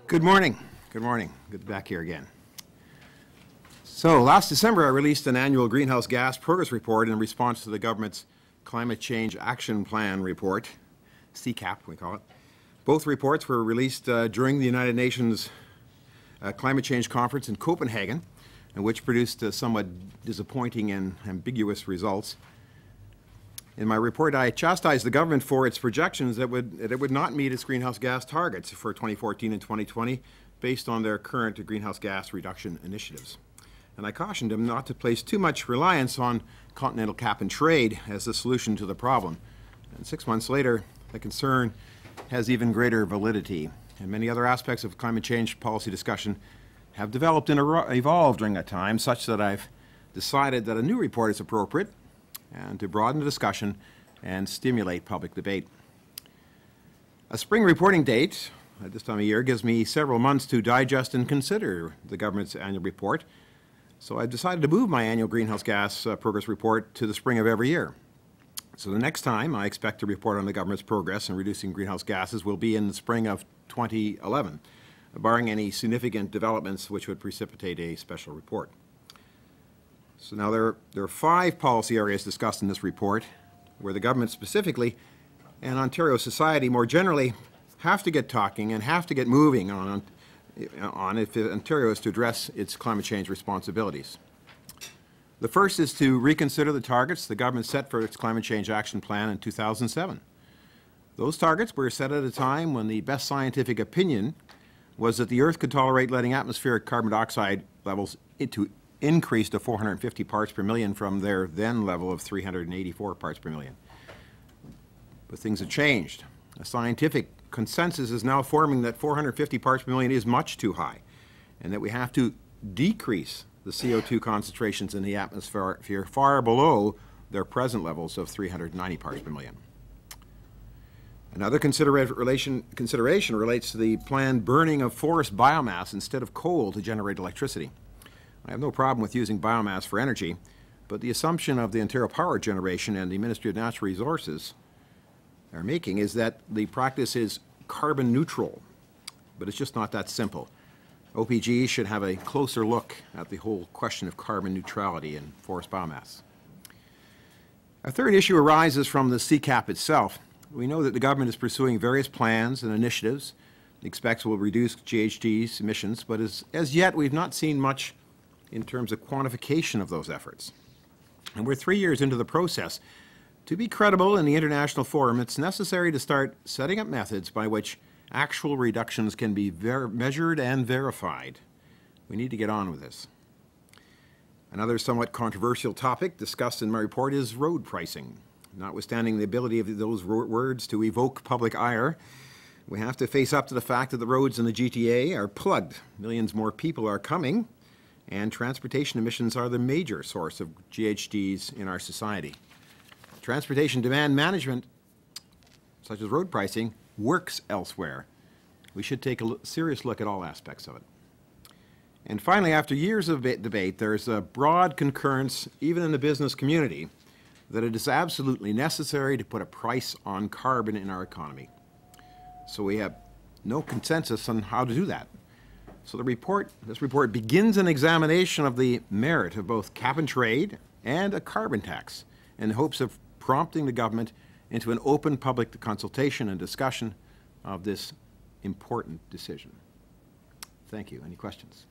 Good morning. Good morning. Good to be back here again. So last December, I released an annual greenhouse gas progress report in response to the government's Climate Change Action Plan report, CCAP we call it. Both reports were released during the United Nations Climate Change Conference in Copenhagen, and which produced somewhat disappointing and ambiguous results. In my report, I chastised the government for its projections that it would not meet its greenhouse gas targets for 2014 and 2020 based on their current greenhouse gas reduction initiatives. And I cautioned them not to place too much reliance on continental cap and trade as the solution to the problem. And 6 months later, the concern has even greater validity, and many other aspects of climate change policy discussion have developed and evolved during that time, such that I've decided that a new report is appropriate and to broaden the discussion and stimulate public debate. A spring reporting date at this time of year gives me several months to digest and consider the government's annual report, so I've decided to move my annual greenhouse gas progress report to the spring of every year. So the next time I expect to report on the government's progress in reducing greenhouse gases will be in the spring of 2011, barring any significant developments which would precipitate a special report. So now there are 5 policy areas discussed in this report where the government specifically and Ontario society more generally have to get talking and have to get moving on if Ontario is to address its climate change responsibilities. The first is to reconsider the targets the government set for its Climate Change Action Plan in 2007. Those targets were set at a time when the best scientific opinion was that the Earth could tolerate letting atmospheric carbon dioxide levels increase to 450 parts per million from their then level of 384 parts per million. But things have changed. A scientific consensus is now forming that 450 parts per million is much too high, and that we have to decrease the CO2 concentrations in the atmosphere far below their present levels of 390 parts per million. Another consideration relates to the planned burning of forest biomass instead of coal to generate electricity. I have no problem with using biomass for energy, but the assumption of the Ontario Power Generation and the Ministry of Natural Resources are making is that the practice is carbon neutral, but it's just not that simple. OPG should have a closer look at the whole question of carbon neutrality in forest biomass. A third issue arises from the CCAP itself. We know that the government is pursuing various plans and initiatives it expects will reduce GHG emissions, but as yet we've not seen much in terms of quantification of those efforts. And we're 3 years into the process. To be credible in the international forum, it's necessary to start setting up methods by which actual reductions can be measured and verified. We need to get on with this. Another somewhat controversial topic discussed in my report is road pricing. Notwithstanding the ability of those words to evoke public ire, we have to face up to the fact that the roads in the GTA are plugged. Millions more people are coming, and transportation emissions are the major source of GHGs in our society. Transportation demand management, such as road pricing, works elsewhere. We should take a serious look at all aspects of it. And finally, after years of debate, there's a broad concurrence, even in the business community, that it is absolutely necessary to put a price on carbon in our economy. So we have no consensus on how to do that. So this report begins an examination of the merit of both cap and trade and a carbon tax in hopes of prompting the government into an open public consultation and discussion of this important decision. Thank you. Any questions?